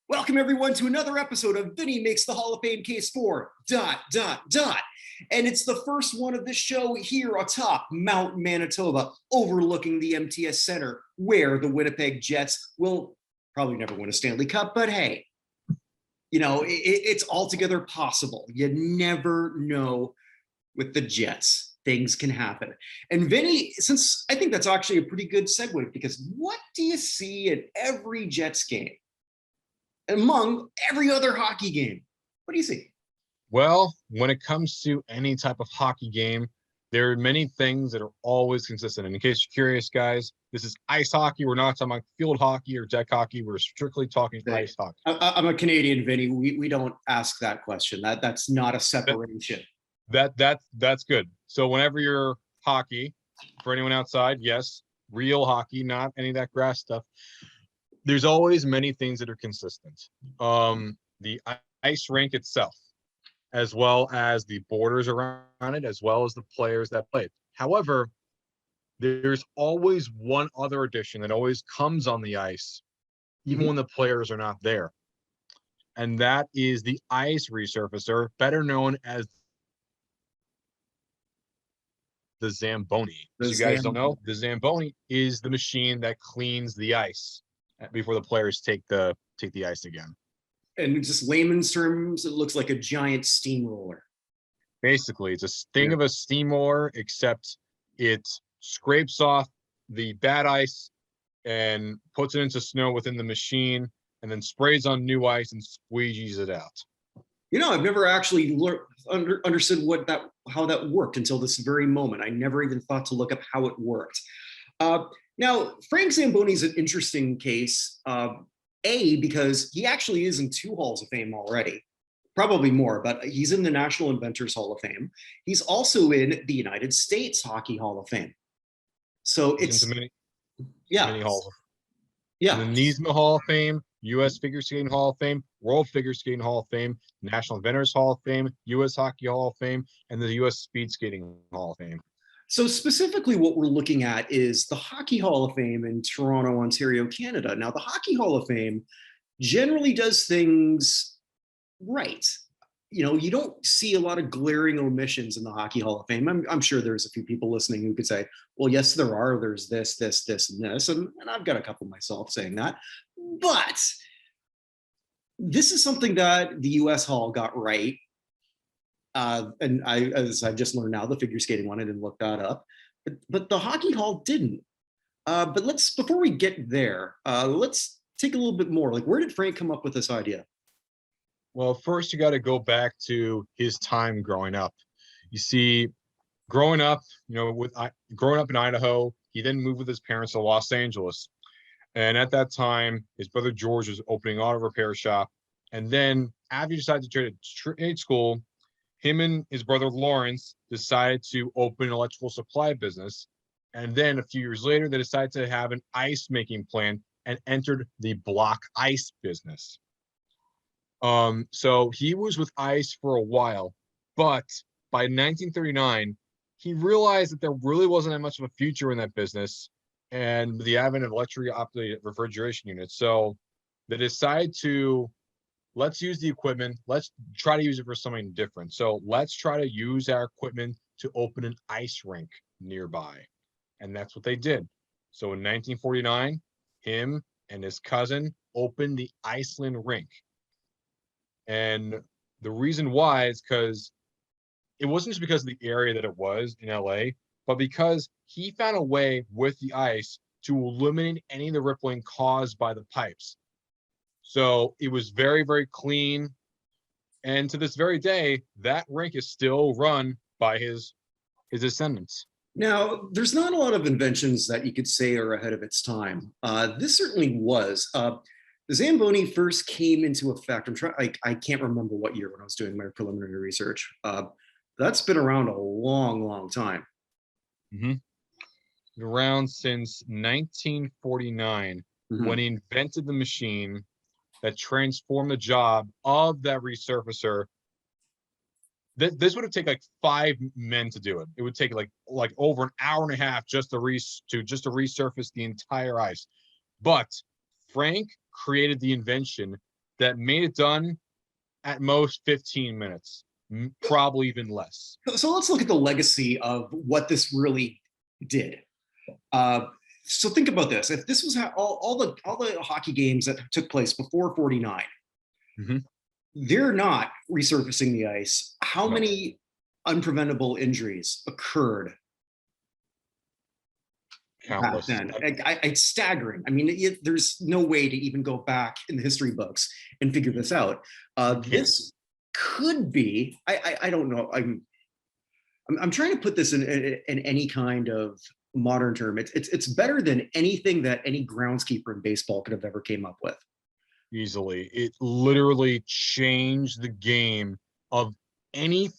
Welcome everyone to another episode of Vinny Makes the Hall of Fame Case for ... And it's the first one of this show here atop Mount Manitoba, overlooking the MTS Center, where the Winnipeg Jets will probably never win a Stanley Cup, but hey, you know, it's altogether possible. You never know with the Jets. Things can happen. And Vinny, since I think that's actually a pretty good segue, because what do you see at every Jets game? Among every other hockey game, what do you see? Well, when it comes to any type of hockey game, there are many things that are always consistent. And in case you're curious, guys, this is ice hockey. We're not talking about field hockey or deck hockey. We're strictly talking ice hockey. I'm a Canadian, Vinny. We don't ask that question. That's not a separation. That's good. So whenever you're hockey, for anyone outside, yes, real hockey, not any of that grass stuff. There's always many things that are consistent. The ice rink itself, as well as the borders around it, as well as the players that play it. However, there's always one other addition that always comes on the ice, even when the players are not there. And that is the Ice Resurfacer, better known as the Zamboni. So you guys don't know, the Zamboni is the machine that cleans the ice before the players take the ice again. And just layman's terms, it looks like a giant steamroller. Basically, it's a thing of a steamroller, except it scrapes off the bad ice and puts it into snow within the machine, and then sprays on new ice and squeegees it out. You know, I've never actually understood how that worked until this very moment. I never even thought to look up how it worked. Now, Frank Zamboni is an interesting case, because he actually is in 2 Halls of Fame already, probably more, but he's in the National Inventors Hall of Fame. He's also in the United States Hockey Hall of Fame. So it's many halls. The NISMA Hall of Fame, U.S. Figure Skating Hall of Fame, World Figure Skating Hall of Fame, National Inventors Hall of Fame, U.S. Hockey Hall of Fame, and the U.S. Speed Skating Hall of Fame. So specifically what we're looking at is the Hockey Hall of Fame in Toronto, Ontario, Canada. Now, the Hockey Hall of Fame generally does things right. You know, you don't see a lot of glaring omissions in the Hockey Hall of Fame. I'm sure there's a few people listening who could say, well, yes, there are. There's this, and this. And I've got a couple myself saying that. But this is something that the U.S. Hall got right. And as I've just learned now, the figure skating one, I didn't look that up, but the Hockey Hall didn't. But before we get there, let's take a little bit more. Like, where did Frank come up with this idea? Well, first you got to go back to his time growing up. You see, growing up in Idaho, he then moved with his parents to Los Angeles. And at that time, his brother George was opening an auto repair shop. And then after he decided to trade school, him and his brother Lawrence decided to open an electrical supply business. And then a few years later, they decided to have an ice making plant and entered the block ice business. So he was with ice for a while, but by 1939, he realized that there really wasn't that much of a future in that business and the advent of electrically operated refrigeration units. So they decided to, let's use the equipment. Let's try to use it for something different. So let's try to use our equipment to open an ice rink nearby. And that's what they did. So in 1949, him and his cousin opened the Iceland rink. And the reason why is because it wasn't just because of the area that it was in LA, but because he found a way with the ice to eliminate any of the rippling caused by the pipes. So it was very, very clean. And to this very day, that rink is still run by his descendants. Now, there's not a lot of inventions that you could say are ahead of its time. This certainly was. The Zamboni first came into effect. I can't remember what year when I was doing my preliminary research. That's been around a long, long time. Mm-hmm. Around since 1949, when he invented the machine that transformed the job of that resurfacer. This would have taken like 5 men to do it. It would take like over an hour and a half just to resurface the entire ice. But Frank created the invention that made it done at most 15 minutes, probably even less. So let's look at the legacy of what this really did. So think about this: if this was all the hockey games that took place before '49, they're not resurfacing the ice. How many unpreventable injuries occurred Countless. back then? It's staggering. I mean, there's no way to even go back in the history books and figure this out. This could be. I don't know. I'm trying to put this in any kind of modern term. It's better than anything that any groundskeeper in baseball could have ever came up with. Easily. It literally changed the game of any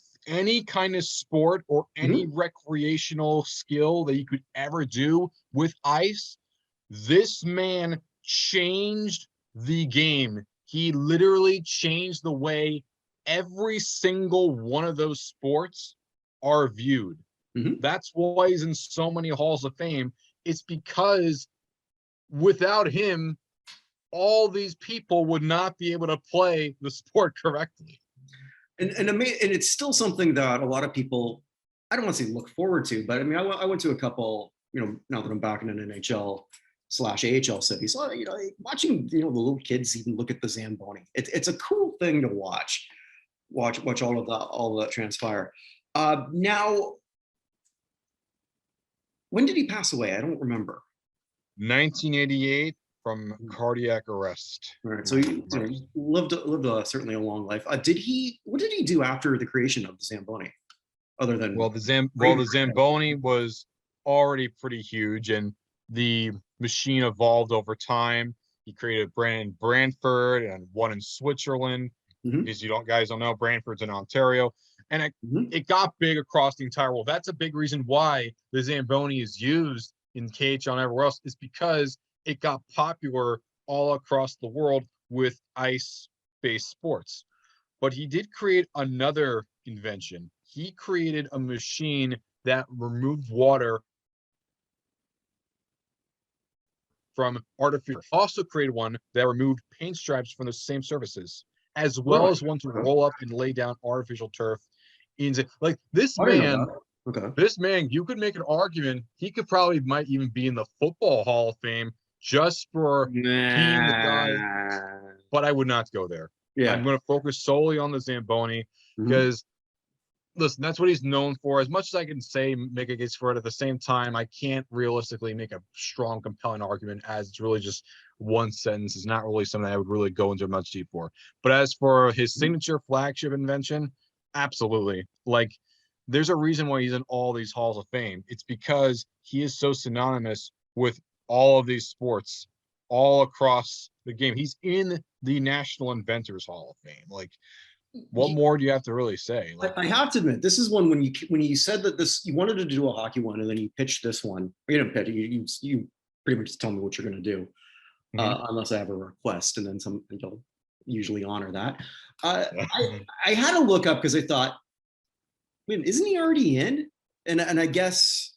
kind of sport or any recreational skill that you could ever do with ice. This man changed the game. He literally changed the way every single one of those sports are viewed. That's why he's in so many halls of fame. It's because without him, all these people would not be able to play the sport correctly. And it's still something that a lot of people, I don't want to say look forward to, but I mean, I went to a couple, now that I'm back in an NHL/AHL city. So, watching, the little kids even look at the Zamboni. It's a cool thing to watch all of that transpire. Now, when did he pass away? I don't remember. 1988 from cardiac arrest. All right, so he lived certainly a long life. What did he do after the creation of the Zamboni, other than the Zamboni was already pretty huge, and the machine evolved over time. He created a brand in Brantford and one in Switzerland. Because guys don't know, Brantford's in Ontario. And it got big across the entire world. That's a big reason why the Zamboni is used in KHL and everywhere else, is because it got popular all across the world with ice-based sports. But he did create another invention. He created a machine that removed water from artificial. Also created one that removed paint stripes from the same surfaces, as well as one to roll up and lay down artificial turf. Like this man, this man, you could make an argument he might even be in the Football Hall of Fame just for being the guy. But I would not go there. I'm going to focus solely on the Zamboni because, listen, that's what he's known for. As much as I can say, make a case for it, at the same time, I can't realistically make a strong, compelling argument, as it's really just one sentence. It's not really something I would really go into much deep for. But as for his signature flagship invention, absolutely. Like, there's a reason why he's in all these halls of fame. It's because he is so synonymous with all of these sports all across the game. He's in the National Inventors Hall of Fame. Like, what more do you have to really say? Like, I have to admit, this is one when you said that you wanted to do a hockey one, and then you pitched this one. You pretty much tell me what you're going to do, unless I have a request, and then you'll usually honor that. I had to look up because I thought, man, isn't he already in? And I guess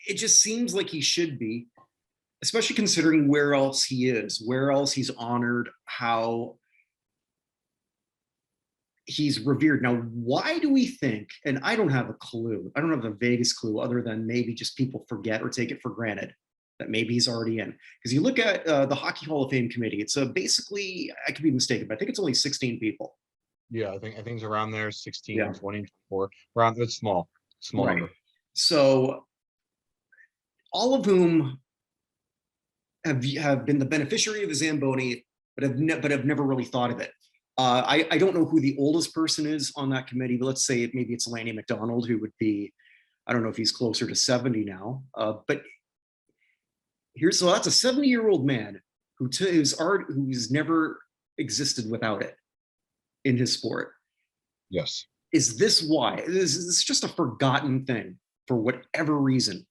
it just seems like he should be, especially considering where else he is, where else he's honored, how he's revered. Now, why do we think, and I don't have a clue, I don't have the vaguest clue, other than maybe just people forget or take it for granted that maybe he's already in. Because you look at the Hockey Hall of Fame committee, it's basically, I could be mistaken, but I think it's only 16 people. Yeah, I think it's around there, 16, 20, 24, around. It's small number. So all of whom have been the beneficiary of the Zamboni, but have never really thought of it. I don't know who the oldest person is on that committee, but let's say maybe it's Lanny McDonald, who would be, I don't know if he's closer to 70 now, but so that's a 70-year-old man who's never existed without it in his sport. Yes. Is this why? Is this just a forgotten thing for whatever reason?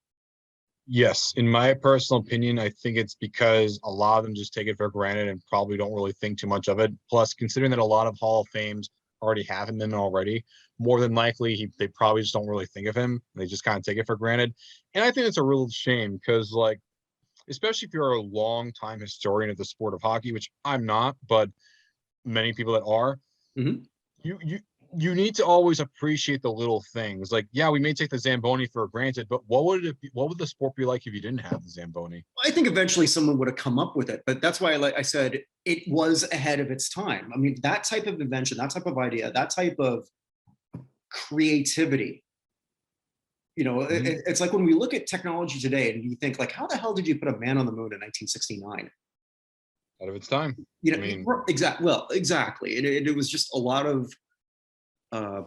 Yes, in my personal opinion, I think it's because a lot of them just take it for granted and probably don't really think too much of it. Plus, considering that a lot of Hall of Fames already have him in already, more than likely they probably just don't really think of him. They just kind of take it for granted. And I think it's a real shame because, like, especially if you're a long time historian of the sport of hockey, which I'm not, but many people that are, Mm-hmm. you need to always appreciate the little things. Like, yeah, we may take the Zamboni for granted, but what would the sport be like if you didn't have the Zamboni? I think eventually someone would have come up with it, but that's why, like I said, it was ahead of its time. I mean, that type of invention, that type of idea, that type of creativity. It's like when we look at technology today and you think, like, how the hell did you put a man on the moon in 1969? Out of its time. You know, I mean, exactly. Well, exactly. It was just a lot of uh,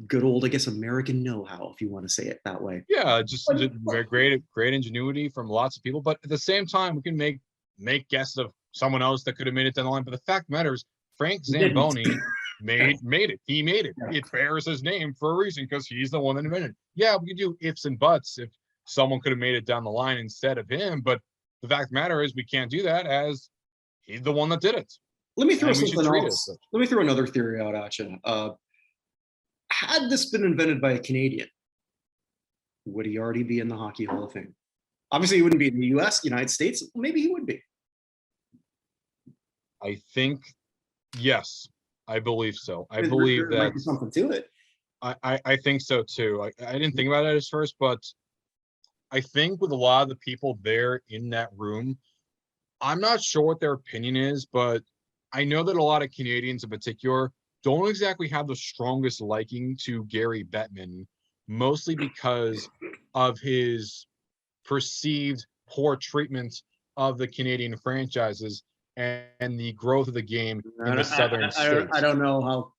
good old, I guess, American know-how, if you want to say it that way. yeah, just great ingenuity from lots of people. But at the same time, we can make guesses of someone else that could have made it down the line. But the fact matters, Frank Zamboni made it. He made it. Yeah. It bears his name for a reason because he's the one that invented it. Yeah, we can do ifs and buts if someone could have made it down the line instead of him. But the fact of the matter is we can't do that as he's the one that did it. Let me throw And we should something treat else. it. Let me throw another theory out at you. Had this been invented by a Canadian, would he already be in the Hockey Hall of Fame? Obviously, he wouldn't be in the US, United States. Maybe he would be. I think, yes, I believe so. I There believe might that be something to it. I think so too. I didn't think about it at first, but I think with a lot of the people there in that room, I'm not sure what their opinion is, but I know that a lot of Canadians in particular don't exactly have the strongest liking to Gary Bettman, mostly because of his perceived poor treatment of the Canadian franchises and the growth of the game in the southern I states. don't know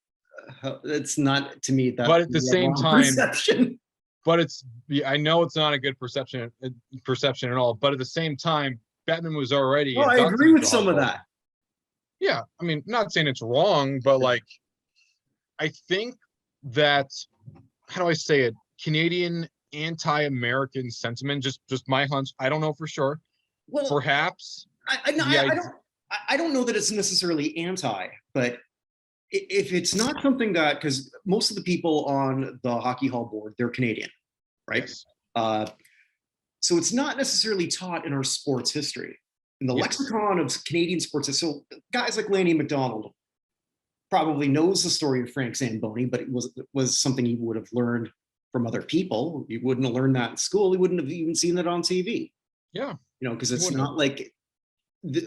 how it's not, to me, that But at the same time, perception. I know it's not a good perception at all. But at the same time, Bettman was already Well, I inducted agree with into some of Hall. that. Yeah, I mean, not saying it's wrong, but like, I think that, how do I say it? Canadian anti-American sentiment, just my hunch. I don't know for sure. Well, Perhaps I don't know that it's necessarily anti, but if it's not something that, because most of the people on the Hockey Hall board, they're Canadian, right? Yes. So it's not necessarily taught in our sports history. In the lexicon of Canadian sports, so guys like Lanny McDonald probably knows the story of Frank Zamboni, but it was something he would have learned from other people. He wouldn't have learned that in school. He wouldn't have even seen it on TV. Yeah. Because it's not like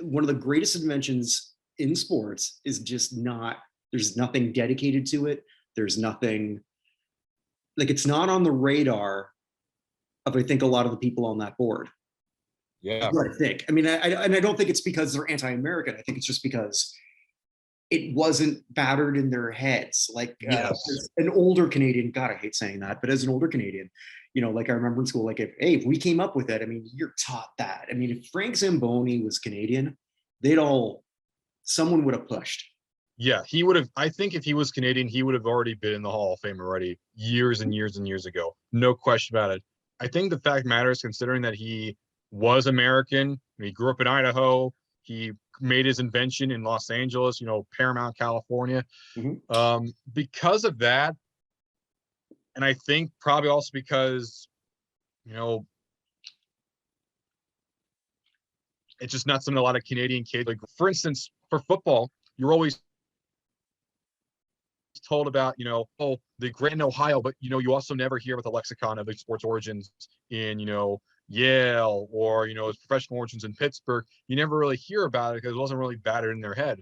one of the greatest inventions in sports is just not, there's nothing dedicated to it. There's nothing, like, it's not on the radar of, I think, a lot of the people on that board. Yeah. That's what I think. I mean, and I don't think it's because they're anti-American. I think it's just because it wasn't battered in their heads. Like, yes. As an older Canadian, God, I hate saying that, but as an older Canadian, like I remember in school, like, if we came up with it, I mean, you're taught that. I mean, if Frank Zamboni was Canadian, someone would have pushed. Yeah, he would have. I think if he was Canadian, he would have already been in the Hall of Fame already years and years and years ago. No question about it. I think the fact matters considering that he was American. He grew up in Idaho. He made his invention in Los Angeles, Paramount, California. Mm-hmm. Because of that, and I think probably also because, it's just not something a lot of Canadian kids, like, for instance, for football, you're always told about, the Grand Ohio, but, you also never hear about the lexicon of the sports origins in, Yale or, its professional origins in Pittsburgh. You never really hear about it because it wasn't really battered in their head.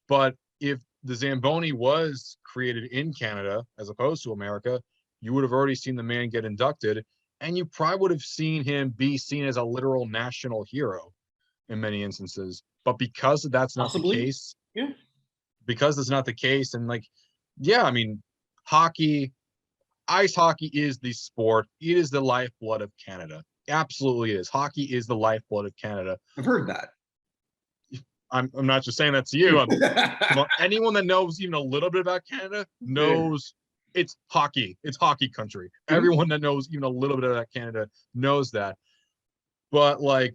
But if the Zamboni was created in Canada as opposed to America, you would have already seen the man get inducted, and you probably would have seen him be seen as a literal national hero in many instances. But because that's not the case, because it's not the case, and I mean, ice hockey is the sport. It is the lifeblood of Canada. Absolutely is. Hockey is the lifeblood of Canada. I've heard that. I'm not just saying that to you. Anyone that knows even a little bit about Canada knows it's hockey. It's hockey country. Mm-hmm. Everyone that knows even a little bit about Canada knows that. But like,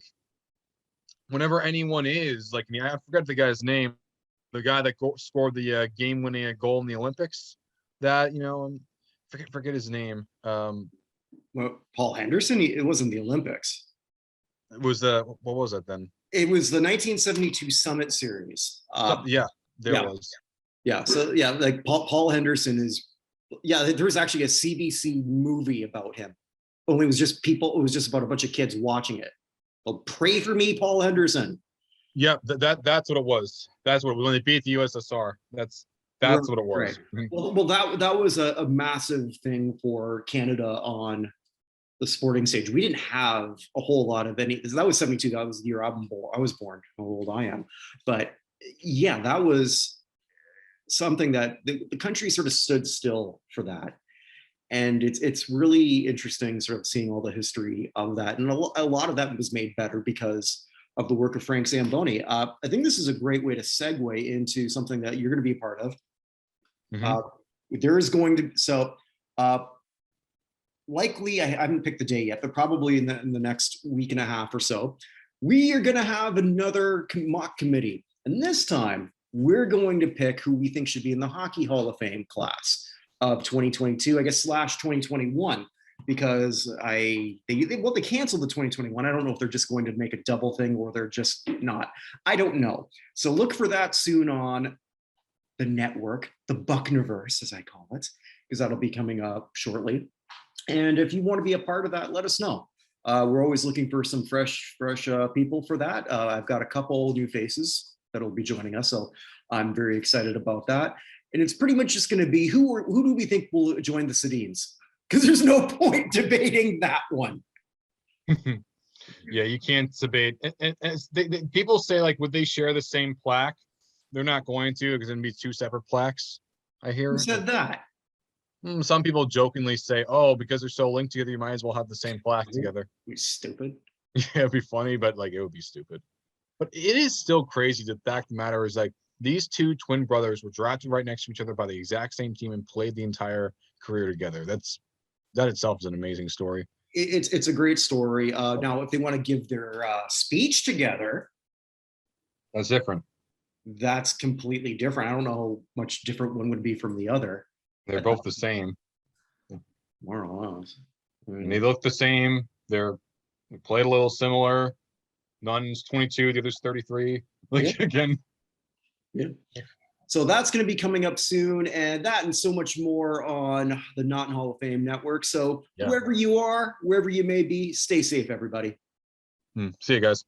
whenever anyone is like, I mean, I forgot the guy's name, the guy that scored the game-winning goal in the Olympics. That, you know, forget his name. Well, Paul Henderson. It wasn't the Olympics. It was what was it then? It was the 1972 Summit Series. Yeah, there was. Yeah, so yeah, like Paul Henderson is. Yeah, there was actually a CBC movie about him. Only it was just people. It was just about a bunch of kids watching it. Well, pray for me, Paul Henderson. Yeah, that's what it was. That's what when they beat the USSR. That's what it was. Right. Well, that was a massive thing for Canada on the sporting stage. We didn't have a whole lot of any. That was 72. That was the year I was born. How old I am, but yeah, that was something that the country sort of stood still for that. And it's really interesting sort of seeing all the history of that. And a lot of that was made better because of the work of Frank Zamboni. I think this is a great way to segue into something that you're going to be a part of. Mm-hmm. There is going to, likely, I haven't picked the day yet, but probably in the next week and a half or so, we are going to have another mock committee. And this time, we're going to pick who we think should be in the Hockey Hall of Fame class of 2022, I guess, / 2021, because they canceled the 2021. I don't know if they're just going to make a double thing or they're just not. I don't know. So look for that soon on the network, the Bucknerverse, as I call it, because that'll be coming up shortly. And if you want to be a part of that, let us know. We're always looking for some fresh people for that. I've got a couple new faces that'll be joining us, so I'm very excited about that. And it's pretty much just going to be who do we think will join the Sedins? Because there's no point debating that one. Yeah, you can't debate. And people say, like, would they share the same plaque? They're not going to, because it'd be two separate plaques. I hear. Who said that? Some people jokingly say, "Oh, because they're so linked together, you might as well have the same plaque together." You're stupid. Yeah, it'd be funny, but like it would be stupid. But it is still crazy. The fact of the matter is, like, these two twin brothers were drafted right next to each other by the exact same team and played the entire career together. That itself is an amazing story. It's a great story. Now, if they want to give their speech together, that's different. That's completely different. I don't know how much different one would be from the other. They're both the same. More or less. And they look the same. They played a little similar. One's 22, the other's 33. Like, again. Yeah. So that's going to be coming up soon, and that and so much more on the Not in Hall of Fame network. So wherever you are, wherever you may be, stay safe, everybody. See you guys.